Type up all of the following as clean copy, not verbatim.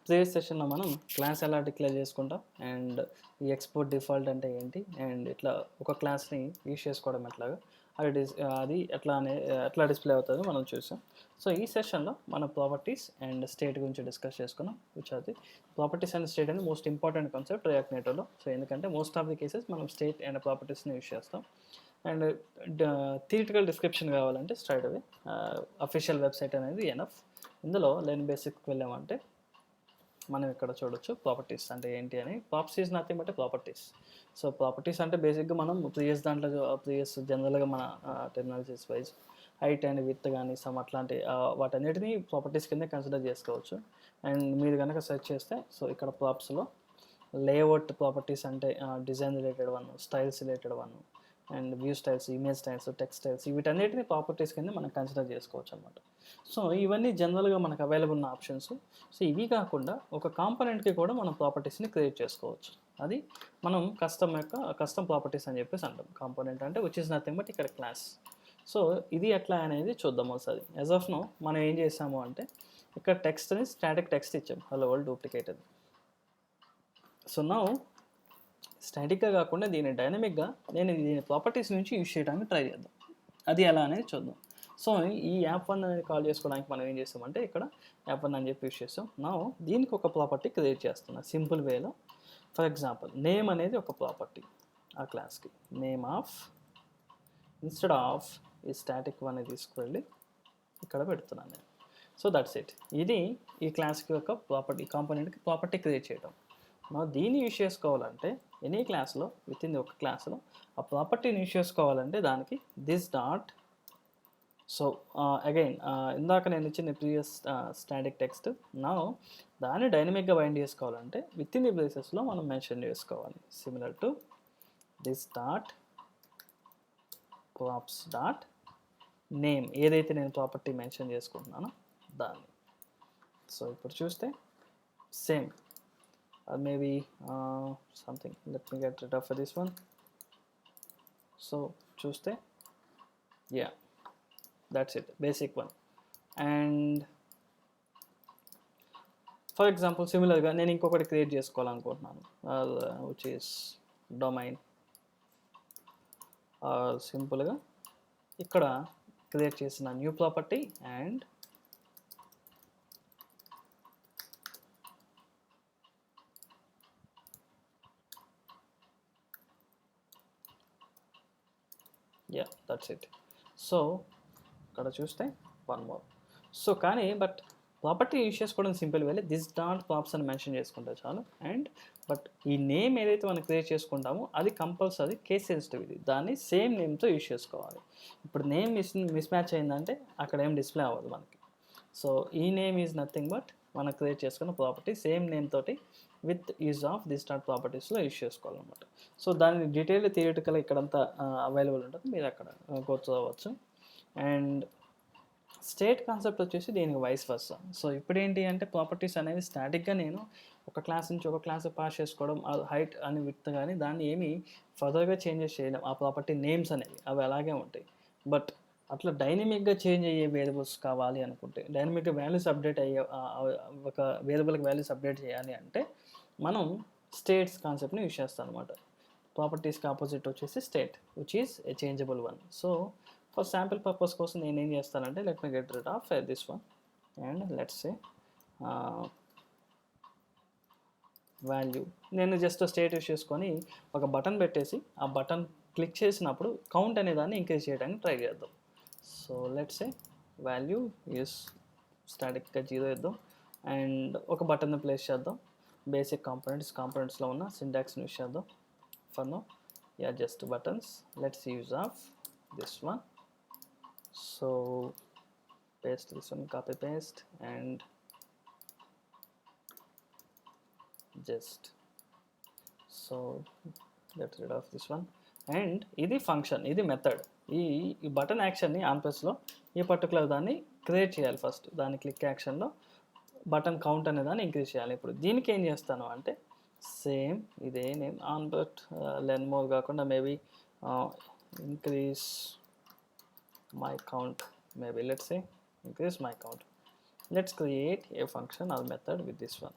Previous సెషన్లో మనం class ఎలా డిక్లేర్ చేసుకుంటాం అండ్ ఈ ఎక్స్పోర్ట్ డిఫాల్ట్ అంటే ఏంటి అండ్ ఇట్లా ఒక క్లాస్ని యూజ్ చేసుకోవడం ఎట్లాగా అది ఎట్లా డిస్ప్లే అవుతుందో మనం చూసాం. సో ఈ సెషన్లో మనం ప్రాపర్టీస్ అండ్ స్టేట్ గురించి డిస్కస్ చేసుకున్నాం. Which are the properties and state అనేది మోస్ట్ ఇంపార్టెంట్ కాన్సెప్ట్ రియాక్ట్ నేటివ్లో. సో ఎందుకంటే మోస్ట్ ఆఫ్ ది కేసెస్ మనం స్టేట్ అండ్ ప్రాపర్టీస్ని యూజ్ చేస్తాం. అండ్ థియరిటికల్ డిస్క్రిప్షన్ కావాలంటే స్ట్రైట్ అవే అఫీషియల్ వెబ్సైట్ అనేది ఎనఫ్. ఇందులో లెన్ బేసిక్కి వెళ్ళామంటే మనం ఇక్కడ చూడొచ్చు ప్రాపర్టీస్ అంటే ఏంటి అని. Properties is nothing but properties. So properties అంటే బేసిక్గా మనం ప్రీవియస్ జనరల్గా మన technologies wise height and with కానీ సమ్ అట్లాంటి వాటన్నిటిని ప్రాపర్టీస్ కింద కన్సిడర్ చేసుకోవచ్చు. అండ్ మీరు కనుక సెర్చ్ చేస్తే సో ఇక్కడ ప్రాప్స్లో లేఅవుట్ ప్రాపర్టీస్ అంటే design related one, styles related one, and view styles, image styles, text styles వీటన్నిటిని ప్రాపర్టీస్ కింద మనం కన్సిడర్ చేసుకోవచ్చు అనమాట. సో ఇవన్నీ జనరల్గా మనకు అవైలబుల్ ఉన్న ఆప్షన్స్. సో ఇవి కాకుండా ఒక కాంపోనెంట్కి కూడా మనం ప్రాపర్టీస్ని క్రియేట్ చేసుకోవచ్చు. అది మనం కస్టమ్ ప్రాపర్టీస్ అని చెప్పేసి అంటాం. కాంపోనెంట్ అంటే విచ్ ఇస్ నథింగ్ బట్ ఇక్కడ క్లాస్. సో ఇది ఎట్లా అనేది చూద్దాం ఒకసారి. యాజ్ ఆఫ్ నో మనం ఏం చేసాము అంటే ఇక్కడ టెక్స్ట్ అని స్టాటిక్ టెక్స్ట్ ఇచ్చాం, హలో వరల్డ్ డూప్లికేటెడ్. సో నా స్టాటిక్గా కాకుండా దీన్ని డైనమిక్గా దీని ప్రాపర్టీస్ నుంచి యూజ్ చేయడానికి ట్రై చేద్దాం. అది ఎలా అనేది చూద్దాం. సో ఈ యాప్ వన్ అనేది కాల్ చేసుకోవడానికి మనం ఏం చేస్తామంటే ఇక్కడ యాప్ వన్ అని చెప్పి యూజ్ చేస్తాం. నా దీనికి ఒక ప్రాపర్టీ క్రియేట్ చేస్తున్నా సింపుల్ వేలో. ఫర్ ఎగ్జాంపుల్ నేమ్ అనేది ఒక ప్రాపర్టీ ఆ క్లాస్కి. నేమ్ ఆఫ్ ఇన్స్టెడ్ ఆఫ్ ఈ స్టాటిక్ వన్ తీసుకువెళ్ళి ఇక్కడ పెడుతున్నాను నేను. So that's it. ఇది ఈ క్లాస్కి ఒక ప్రాపర్టీ కాంపోనెంట్కి ప్రాపర్టీ క్రియేట్ చేయడం. మనం దీన్ని యూజ్ చేసుకోవాలంటే ఎనీ క్లాస్లో విత్ ఇన్ ఒక క్లాస్లో ఆ ప్రాపర్టీని యూజ్ చేసుకోవాలంటే దానికి దిస్ డాట్. సో అగైన్ ఇందాక నేను ఇచ్చిన ప్రీవియస్ స్టాటిక్ టెక్స్ట్ నా దాన్ని డైనమిక్గా బైండ్ చేసుకోవాలంటే విత్ ఇన్ ది ప్లేసెస్లో మనం మెన్షన్ చేసుకోవాలి. Similar to this dot props dot name, ఏదైతే నేను ప్రాపర్టీ మెన్షన్ చేసుకుంటున్నానో దాన్ని. సో ఇప్పుడు చూస్తే same maybe something, let me get rid of this one. So చూస్తే yeah, that's it, basic one. And for example సిమిలర్గా నేను ఇంకొకటి క్రియేట్ చేసుకోవాలనుకుంటున్నాను which is domain. సింపుల్గా ఇక్కడ క్రియేట్ చేసిన new property and yeah, that's it. So ఇక్కడ చూస్తే వన్ మోర్. సో కానీ బట్ ప్రాపర్టీ యూజ్ చేసుకోవడం సింపుల్ వేలే దిస్ డాట్ ప్రాప్స్ అని మెన్షన్ చేసుకుంటే చాలు. అండ్ బట్ ఈ నేమ్ ఏదైతే మనం క్రియేట్ చేసుకుంటామో అది కంపల్సరీ కేస్ సెన్సిటివ్. ఇది దాన్ని సేమ్ నేమ్తో యూజ్ చేసుకోవాలి. ఇప్పుడు నేమ్ మిస్ మ్యాచ్ అయిందంటే అక్కడ ఏం డిస్ప్లే అవ్వదు మనకి. సో ఈ నేమ్ ఈజ్ నథింగ్ బట్ మనం క్రియేట్ చేసుకున్న ప్రాపర్టీ సేమ్ నేమ్ తోటి with use of this dot ప్రాపర్టీస్లో యూజ్ చేసుకోవాలన్నమాట. సో దాని డీటెయిల్ థియరిటికల్ ఇక్కడంతా అవైలబుల్ ఉంటుంది, మీరు అక్కడ కూర్చోవచ్చు. అండ్ స్టేట్ కాన్సెప్ట్ వచ్చేసి దీనికి వైస్ వర్సా. సో ఇప్పుడు ఏంటి అంటే ప్రాపర్టీస్ అనేవి స్టాటిక్గా నేను ఒక క్లాస్ నుంచి ఒక క్లాస్ పాస్ చేసుకోవడం, హైట్ అని విత్ కానీ దాన్ని ఏమి ఫర్దర్గా చేంజెస్ చేయలేం. ఆ ప్రాపర్టీ నేమ్స్ అనేవి అవి అలాగే ఉంటాయి. బట్ అట్లా డైనమిక్గా చేంజ్ అయ్యే వేరియబుల్స్ కావాలి అనుకుంటే, డైనమిక్గా వాల్యూస్ అప్డేట్ అయ్యే ఒక వేరియబుల్కి వాల్యూస్ అప్డేట్ చేయాలి అంటే మనం స్టేట్స్ కాన్సెప్ట్ని యూజ్ చేస్తాం అనమాట. ప్రాపర్టీస్కి ఆపోజిట్ వచ్చేసి state which is a changeable one. So for sample purpose కోసం నేను ఏం చేస్తానంటే let me get rid of this one and let's say value. నేను జస్ట్ స్టేట్ యూజ్ చేసుకొని ఒక బటన్ పెట్టేసి ఆ బటన్ క్లిక్ చేసినప్పుడు కౌంట్ అనే దాన్ని ఇంక్రీజ్ చేయడానికి ట్రై చేద్దాం. So let's say value is స్టాటిక్గా 0 ఇద్దాం అండ్ ఒక బటన్ని ప్లేస్ చేద్దాం. బేసిక్ కాంపోనెంట్స్లో ఉన్న సింటాక్స్ని యూజ్ చేద్దాం. For now yeah just buttons. Let's use of this one. So paste this one, copy paste and just so get rid of this one. And ఇది ఫంక్షన్, ఇది మెథడ్. ఈ బటన్ యాక్షన్ని ఆన్ ప్రెస్లో ఈ particular దాన్ని create చేయాలి. First దాని click యాక్షన్లో button count అనే దాన్ని ఇంక్రీజ్ చేయాలి. ఇప్పుడు దీనికి ఏం చేస్తాను అంటే సేమ్ ఇదే నేను ఆన్ బట్ లెన్ మోర్ కాకుండా maybe increase my count, maybe let's say increase my count. Let's create a function or method with this one.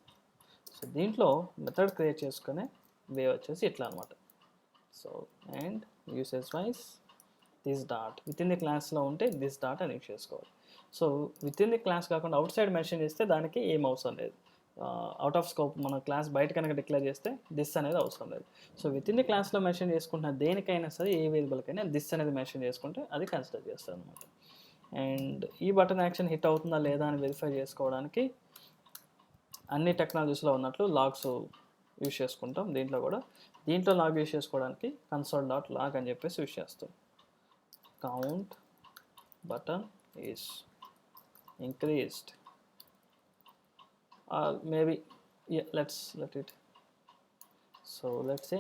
So దీంట్లో మెథడ్ క్రియేట్ చేసుకునే వే వచ్చేసి ఇట్లా అనమాట. So and usage wise this dot with in the క్లాస్లో ఉంటే this dot అని use చేసుకోవాలి. So with in the class కాకుండా అవుట్ సైడ్ మెన్షన్ చేస్తే దానికి ఏం అవసరం లేదు. అవుట్ ఆఫ్ స్కోప్ మన క్లాస్ బయట కనుక డిక్లేర్ చేస్తే దిస్ అనేది అవసరం లేదు. సో విత్ ఇన్ ది క్లాస్లో మెన్షన్ చేసుకుంటున్న దేనికైనా సరే ఏ వేరియబుల్కైనా దిస్ అనేది మెన్షన్ చేసుకుంటే అది కన్సిడర్ చేస్తుంది అనమాట. అండ్ ఈ బటన్ యాక్షన్ హిట్ అవుతుందా లేదా అని వెరిఫై చేసుకోవడానికి అన్ని టెక్నాలజీస్లో ఉన్నట్లు లాగ్స్ యూస్ చేసుకుంటాం. దీంట్లో లాగ్ యూస్ చేసుకోవడానికి కన్సోల్ డాట్ లాగ్ అని చెప్పేసి యూస్ చేస్తాం. Count button is increased maybe let it. So let's say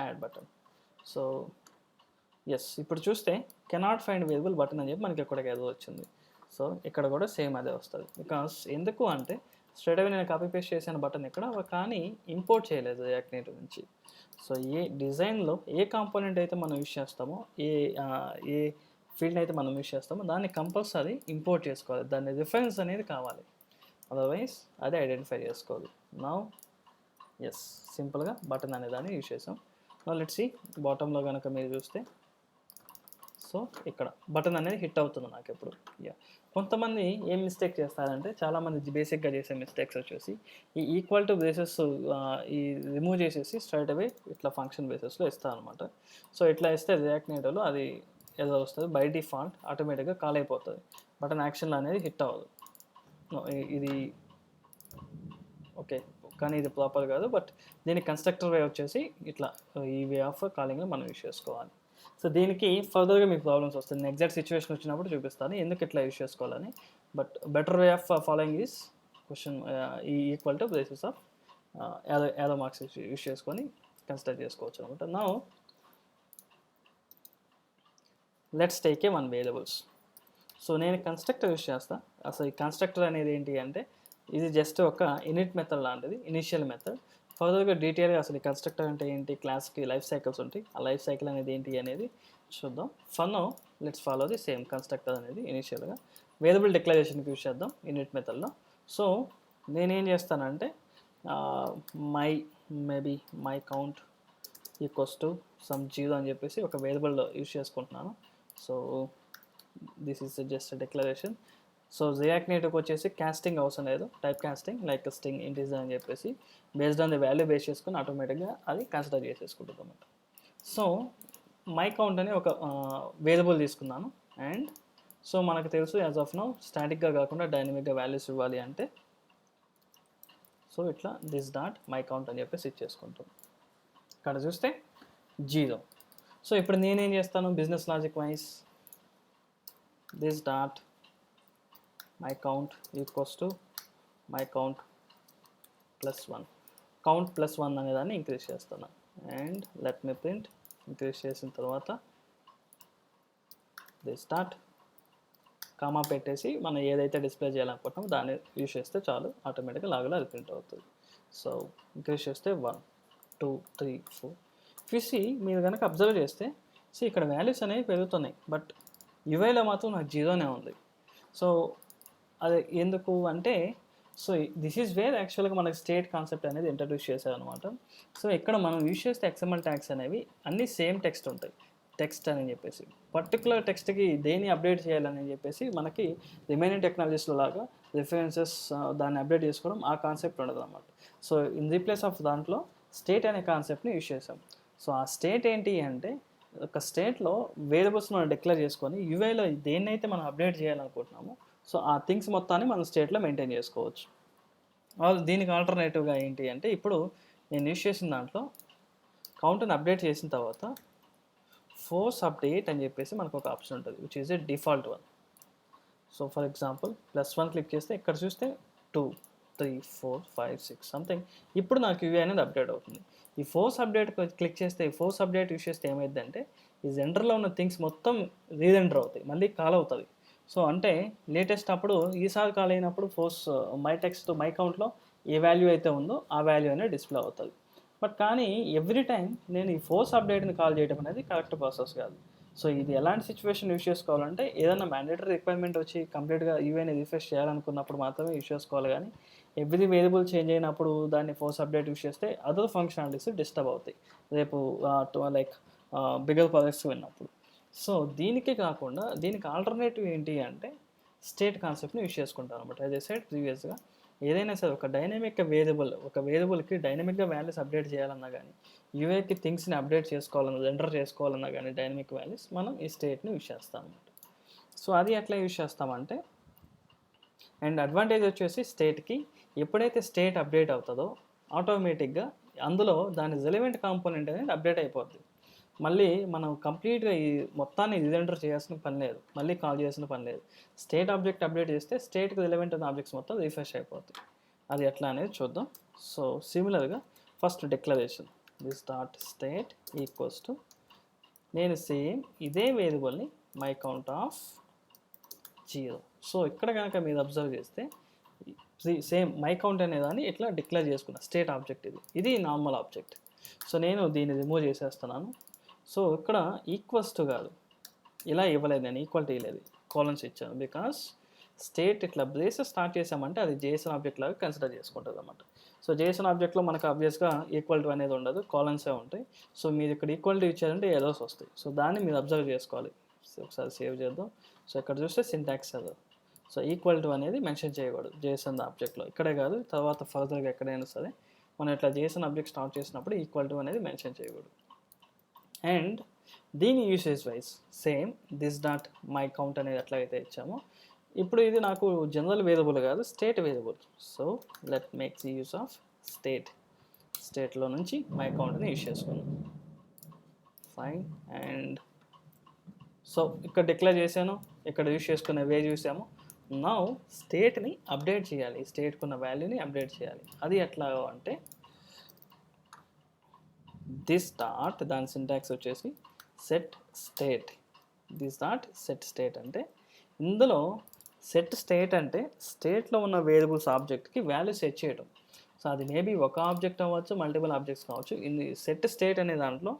add button. So yes ఇప్పుడు చూస్తే కెనాట్ ఫైండ్ వేరియబుల్ బటన్ అని చెప్పి మనకి ఎక్కడికి ఏదో వచ్చింది. సో ఇక్కడ కూడా సేమ్ అదే వస్తుంది. బికాస్ ఎందుకు అంటే స్ట్రైట్ అవే నేను కాపీ పేస్ట్ చేసిన బటన్ ఇక్కడ, కానీ ఇంపోర్ట్ చేయలేదు రియాక్ట్ నేటివ్ నుంచి. సో ఏ డిజైన్లో ఏ కాంపోనెంట్ అయితే మనం యూస్ చేస్తామో, ఏ ఫీల్డ్ అయితే మనం యూస్ చేస్తామో దాన్ని కంపల్సరీ ఇంపోర్ట్ చేసుకోవాలి. దాని రిఫరెన్స్ అనేది కావాలి, అదర్వైజ్ అది ఐడెంటిఫై చేసుకోవాలి. నౌ ఎస్ సింపుల్గా బటన్ అనే దాన్ని యూస్ చేసాం. నౌ లెట్స్ సీ బాటంలో కనుక మీరు చూస్తే సో ఇక్కడ బటన్ అనేది హిట్ అవుతుంది నాకు ఎప్పుడు. కొంతమంది ఏం మిస్టేక్ చేస్తారంటే చాలామంది బేసిక్గా చేసే మిస్టేక్స్ వచ్చేసి ఈ ఈక్వల్ టు బేసెస్ ఈ రిమూవ్ చేసేసి స్ట్రైట్ అవే ఇట్లా ఫంక్షన్ బేసెస్లో ఇస్తారు అనమాట. సో ఇట్లా ఇస్తే రియాక్ట్ నేటివ్లో అది ఏదో వస్తుంది, బై డిఫాల్ట్ ఆటోమేటిక్గా కాల్ అయిపోతుంది, బటన్ యాక్షన్లో అనేది హిట్ అవ్వదు. ఇది ఓకే, కానీ ఇది ప్రాపర్ కాదు. బట్ దీని కన్స్ట్రక్టర్ వే వచ్చేసి ఇట్లా ఈ వే ఆఫ్ కాలింగ్లో మనం యూస్ చేసుకోవాలి. సో దీనికి ఫర్దర్గా మీకు ప్రాబ్లమ్స్ వస్తుంది. నేను ఎగ్జాక్ట్ సిచ్యువేషన్ వచ్చినప్పుడు చూపిస్తాను ఎందుకు ఇట్లా యూస్ చేసుకోవాలని. But better way of following is question ఈ equal to basis of arrow marks use చేసుకొని కన్సిడర్ చేసుకోవచ్చు అనమాట. Now let's take a one variables. So నేను కన్స్ట్రక్టర్ యూస్ చేస్తాను. అసలు ఈ కన్స్ట్రక్టర్ అనేది ఏంటి అంటే ఇది జస్ట్ ఒక ఇనిట్ మెథడ్ లాంటిది, ఇనిషియల్ మెథడ్. ఫర్దర్గా డీటెయిల్గా అసలు ఈ కన్స్ట్రక్టర్ అంటే ఏంటి, క్లాస్కి లైఫ్ సైకిల్స్ ఉంటాయి, ఆ లైఫ్ సైకిల్ అనేది ఏంటి అనేది చూద్దాం. For now let's follow the same constructor అనేది ఇనిషియల్గా వేరియబుల్ డిక్లరేషన్కి యూస్ చేద్దాం ఇనిట్ మెథడ్లో. సో నేనేం చేస్తానంటే my count equals to some 0 అని చెప్పేసి ఒక వేరియబుల్ యూస్ చేసుకుంటున్నాను. So this is just declaration. So react నేటివ్కి వచ్చేసి కాస్టింగ్ అవసరం లేదు, type casting like string integer అని చెప్పేసి based on the value base చేసుకుని ఆటోమేటిక్గా అది కన్సిడర్ చేసేసుకుంటుంది అనమాట. సో మై కౌంట్ అని ఒక వేరియబుల్ తీసుకున్నాను. అండ్ సో మనకు తెలుసు యాజ్ ఆఫ్ నౌ స్టాటిక్గా కాకుండా డైనమిక్గా వాల్యూస్ ఇవ్వాలి అంటే సో ఇట్లా దిస్ డాట్ మై కౌంట్ అని చెప్పేసి ఇచ్చేసుకుంటాం. ఇక్కడ చూస్తే 0. సో ఇప్పుడు నేనేం చేస్తాను business logic wise this dot my count equals to my count plus 1. Count plus 1 అనేదాన్ని ఇంక్రీజ్ చేస్తాను. And let me print. Increase చేసిన తర్వాత దిస్ డాట్ కామా పెట్టేసి మనం ఏదైతే డిస్ప్లే చేయాలనుకుంటున్నామో దాన్ని యూజ్ చేస్తే చాలు, ఆటోమేటిక్గా లాగులో అది ప్రింట్ అవుతుంది. సో ఇంక్రీజ్ చేస్తే 1 2 3 4. ఫిసి మీరు కనుక అబ్జర్వ్ చేస్తే ఇక్కడ వాల్యూస్ అనేవి పెరుగుతున్నాయి, బట్ యూఐలో మాత్రం నాకు 0నే ఉంది. సో అది ఎందుకు అంటే సో దిస్ ఈజ్ వేర్ యాక్చువల్గా మనకి స్టేట్ కాన్సెప్ట్ అనేది ఇంట్రడ్యూస్ చేశారనమాట. సో ఇక్కడ మనం యూజ్ చేస్తే XML ట్యాగ్స్ అనేవి అన్నీ సేమ్ టెక్స్ట్ ఉంటాయి, టెక్స్ట్ అని చెప్పేసి పర్టికులర్ టెక్స్ట్కి దేన్ని అప్డేట్ చేయాలని చెప్పేసి మనకి రిమైనింగ్ టెక్నాలజీస్లో లాగా రిఫరెన్సెస్ దాన్ని అప్డేట్ చేసుకోవడం ఆ కాన్సెప్ట్ ఉండదు అనమాట. సో ఇన్ రీప్లేస్ ఆఫ్ దాంట్లో స్టేట్ అనే కాన్సెప్ట్ని యూజ్ చేసాం. సో ఆ స్టేట్ ఏంటి అంటే ఒక స్టేట్లో వేరియబుల్స్ మనం డిక్లేర్ చేసుకొని యూఐలో దేన్నైతే మనం అప్డేట్ చేయాలనుకుంటున్నామో సో ఆ థింగ్స్ మొత్తాన్ని మనం స్టేట్లో మెయింటైన్ చేసుకోవచ్చు. దీనికి ఆల్టర్నేటివ్గా ఏంటి అంటే ఇప్పుడు నేను యూజ్ చేసిన దాంట్లో కౌంట్ని అప్డేట్ చేసిన తర్వాత ఫోర్స్ అప్డేట్ అని చెప్పేసి మనకు ఒక ఆప్షన్ ఉంటుంది which is a default one. So for example +1 click చేస్తే ఇక్కడ చూస్తే 2 3 4 5 6 సంథింగ్. ఇప్పుడు నాకు యూఐ అనేది అప్డేట్ అవుతుంది. ఈ ఫోర్స్ అప్డేట్ క్లిక్ చేస్తే ఈ ఫోర్స్ అప్డేట్ యూస్ చేస్తే ఏమైందంటే ఈ జెండర్లో ఉన్న థింగ్స్ మొత్తం రీజెండర్ అవుతాయి, మళ్ళీ కాల్ అవుతుంది. సో అంటే లేటెస్ట్ అప్పుడు ఈసారి కాల్ అయినప్పుడు ఫోర్స్ మై టెక్స్ట్ మై కౌంట్లో ఏ వాల్యూ అయితే ఉందో ఆ వాల్యూ అనేది డిస్ప్లే అవుతుంది. బట్ కానీ ఎవ్రీ టైం నేను ఈ ఫోర్స్ అప్డేట్ని కాల్ చేయడం అనేది కరెక్ట్ ప్రాసెస్ కాదు. సో ఇది ఎలాంటి సిచ్యువేషన్ యూస్ చేసుకోవాలంటే ఏదైనా మ్యాండేటరీ రిక్వైర్మెంట్ వచ్చి కంప్లీట్గా యూఐని రిఫ్రెష్ చేయాలనుకున్నప్పుడు మాత్రమే యూస్ చేసుకోవాలి. కానీ ఎవ్రీ వేరియబుల్ చేంజ్ అయినప్పుడు దాన్ని ఫోర్స్ అప్డేట్ యూస్ చేస్తే అదర్ ఫంక్షనాలిటీస్ డిస్టర్బ్ అవుతాయి రేపు లైక్ బిగ్గర్ ప్రాజెక్ట్స్ విన్నప్పుడు. సో దీనికి కాకుండా దీనికి ఆల్టర్నేటివ్ ఏంటి అంటే స్టేట్ కాన్సెప్ట్ని యూస్ చేసుకుంటాను అనమాట. యాజ్ ఐ సెడ్ ప్రీవియస్గా ఏదైనా సరే ఒక వేరియబుల్కి డైనమిక్గా వాల్యూస్ అప్డేట్ చేయాలన్నా కానీ యూఐకి థింగ్స్ని అప్డేట్ చేసుకోవాలన్నా ఎంటర్ చేసుకోవాలన్నా కానీ డైనమిక్ వాల్యూస్ మనం ఈ స్టేట్ని యూస్ చేస్తాం అనమాట. సో అది ఎట్లా యూస్ చేస్తామంటే, అండ్ అడ్వాంటేజ్ వచ్చేసి స్టేట్కి ఎప్పుడైతే స్టేట్ అప్డేట్ అవుతుందో ఆటోమేటిక్గా అందులో దాని రిలవెంట్ కాంపోనెంట్ అనేది అప్డేట్ అయిపోద్ది. మళ్ళీ మనం కంప్లీట్గా ఈ మొత్తాన్ని రీఎంటర్ చేయాల్సిన పని లేదు, మళ్ళీ కాల్ చేయాల్సిన పని లేదు. స్టేట్ ఆబ్జెక్ట్ అప్డేట్ చేస్తే స్టేట్కి రిలవెంట్ అయిన ఆబ్జెక్ట్స్ మొత్తం రిఫ్రెష్ అయిపోతాయి. అది ఎట్లా అనేది చూద్దాం. సో సిమిలర్గా first declaration this dot state equals to, నేను సేమ్ ఇదే వేరియబుల్ని మై కౌంట్ ఆఫ్ 0. సో ఇక్కడ కనుక మీరు అబ్జర్వ్ చేస్తే సేమ్ మై కౌంట్ అనే దాన్ని ఇట్లా డిక్లేర్ చేసుకున్నా. స్టేట్ ఆబ్జెక్ట్ ఇది నార్మల్ ఆబ్జెక్ట్. సో నేను దీన్ని రిమూవ్ చేసేస్తున్నాను. సో ఇక్కడ ఈక్వల్స్ టు కాదు, ఇలా ఇవ్వలేదు, నేను ఈక్వాలిటీ ఇవ్వలేదు, కాలన్స్ ఇచ్చాను. బికాస్ స్టేట్ ఇట్లా బ్రేసెస్ స్టార్ట్ చేసామంటే అది జేసన్ ఆబ్జెక్ట్ లాగా కన్సిడర్ చేసుకుంటుంది అన్నమాట. సో జేసన్ ఆబ్జెక్ట్లో మనకు ఆబ్వియస్గా ఈక్వాలిటీ అనేది ఉండదు, కాలన్సే ఉంటాయి. సో మీరు ఇక్కడ ఈక్వాలిటీ ఇచ్చారంటే ఎర్రర్స్ వస్తాయి. సో దాన్ని మీరు అబ్జర్వ్ చేసుకోవాలి. ఒకసారి సేవ్ చేద్దాం. సో ఇక్కడ చూస్తే syntax error. So equal to అనేది మెన్షన్ చేయకూడదు జేసన్ ఆబ్జెక్ట్లో, ఇక్కడే కాదు తర్వాత ఫర్దర్గా ఎక్కడైనా సరే మనం ఇట్లా జేసన్ ఆబ్జెక్ట్ స్టార్ట్ చేసినప్పుడు ఈక్వల్ టు అనేది మెన్షన్ చేయకూడదు. అండ్ దీని usage wise same this dot my count అనేది ఎట్లాగైతే ఇచ్చామో ఇప్పుడు ఇది నాకు జనరల్ వేరియబుల్ కాదు, state variable. So let make the use of స్టేట్లో నుంచి మై కౌంట్ని యూస్ చేసుకున్నాం. ఫైన్. అండ్ సో ఇక్కడ డిక్లేర్ చేశాను, ఇక్కడ యూస్ చేసుకునే వే చూసాము. నౌ స్టేట్ని అప్డేట్ చేయాలి, స్టేట్కి ఉన్న వాల్యూని అప్డేట్ చేయాలి. అది ఎట్లా అంటే దిస్ డాట్, దాని సింటాక్స్ వచ్చేసి set state. This dot set state అంటే ఇందులో సెట్ స్టేట్ అంటే స్టేట్లో ఉన్న వేరియబుల్స్ ఆబ్జెక్ట్కి వాల్యూ సెట్ చేయడం. సో అది మేబీ ఒక ఆబ్జెక్ట్ అవ్వచ్చు, మల్టిపుల్ ఆబ్జెక్ట్స్ కావచ్చు. ఇది సెట్ స్టేట్ అనే దాంట్లో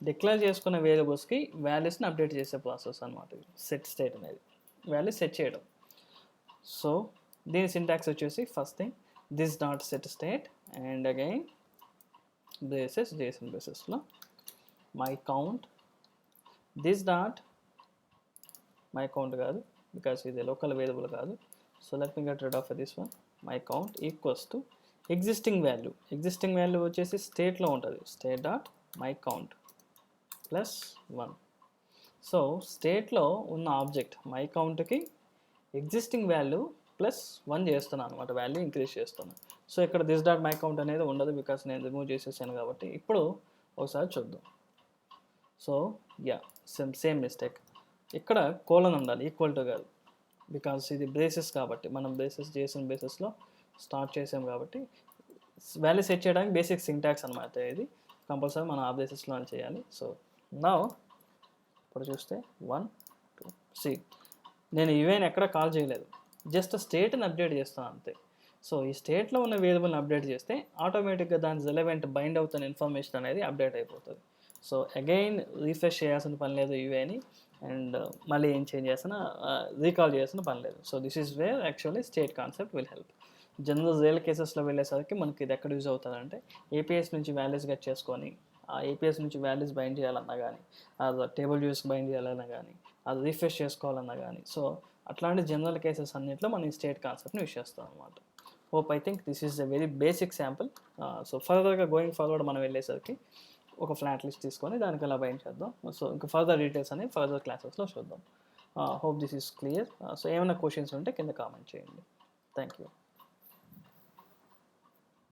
డిక్లేర్ చేసుకున్న వేరియబుల్స్కి వాల్యూస్ని అప్డేట్ చేసే ప్రాసెస్ అనమాట. సెట్ స్టేట్ అనేది వాల్యూ సెట్ చేయడం. సో దీని సింటాక్స్ వచ్చేసి first thing this dot set state and again braces JSON బ్రేసెస్లో my count. This dot my count కాదు బికాస్ ఇది లోకల్ వేరియబుల్ కాదు. So let me get rid of this one. My count equals to existing value వచ్చేసి స్టేట్లో ఉంటుంది, state dot my count plus 1. So స్టేట్లో ఉన్న object my కౌంట్కి existing value plus 1 చేస్తున్నాను అనమాట, వాల్యూ ఇంక్రీజ్ చేస్తున్నాను. సో ఇక్కడ దిస్ డాట్ మై కౌంట్ అనేది ఉండదు బికాస్ నేను రిమూవ్ చేసేసాను కాబట్టి. ఇప్పుడు ఒకసారి చూద్దాం. సో యా సేమ్ మిస్టేక్, ఇక్కడ కోలన్ ఉండాలి, ఈక్వల్ టు కాదు. బికాస్ ఇది బ్రేసెస్ కాబట్టి మనం జేసన్ బేసిస్లో స్టార్ట్ చేసాం కాబట్టి వాల్యూ సెట్ చేయడానికి బేసిక్ సింటాక్స్ అనమాట. ఇది కంపల్సరీ మనం ఆ బేసిస్లో చేయాలి. సో నౌ ఇప్పుడు చూస్తే 1 2 సి నేను ఈవెన్ ఎక్కడ కాల్ చేయలేదు, జస్ట్ స్టేట్ని అప్డేట్ చేస్తాను అంతే. సో ఈ స్టేట్లో ఉన్న వేరియబుల్ని అప్డేట్ చేస్తే ఆటోమేటిక్గా దాని రిలవెంట్ బైండ్ అవుతున్న ఇన్ఫర్మేషన్ అనేది అప్డేట్ అయిపోతుంది. సో అగైన్ రీఫ్రెష్ చేయాల్సిన పని లేదు యూఐని, అండ్ మళ్ళీ ఏం చేంజ్ చేసినా రీకాల్ చేయాల్సిన పని లేదు. So this is where actually state concept will help. General real కేసెస్లో వెళ్ళేసరికి మనకి ఇది ఎక్కడ యూజ్ అవుతుందంటే ఏపీఎస్ నుంచి వాల్యూస్ గెట్ చేసుకొని ఆ ఏపీఎస్ నుంచి వాల్యూస్ బైండ్ చేయాలన్నా కానీ, అది టేబుల్ వ్యూస్కి బైండ్ చేయాలన్నా కానీ, అది రీఫ్రెష్ చేసుకోవాలన్నా కానీ, సో అట్లాంటి జనరల్ కేసెస్ అన్నింటిలో మనం ఈ స్టేట్ కాన్సెప్ట్ని యూస్ చేస్తాం అనమాట. Hope I think this is a very basic sample. So ఫర్దర్గా గోయింగ్ ఫార్వర్డ్ మనం వెళ్ళేసరికి ఒక ఫ్లాట్ లిస్ట్ తీసుకొని దానికి అలా బైండ్ చేద్దాం. సో ఇంకా ఫర్దర్ డీటెయిల్స్ అనేవి ఫర్దర్ క్లాసెస్లో చూద్దాం. Hope this is clear. So ఏమైనా క్వశ్చన్స్ ఉంటే కింద కామెంట్ చేయండి. Thank you.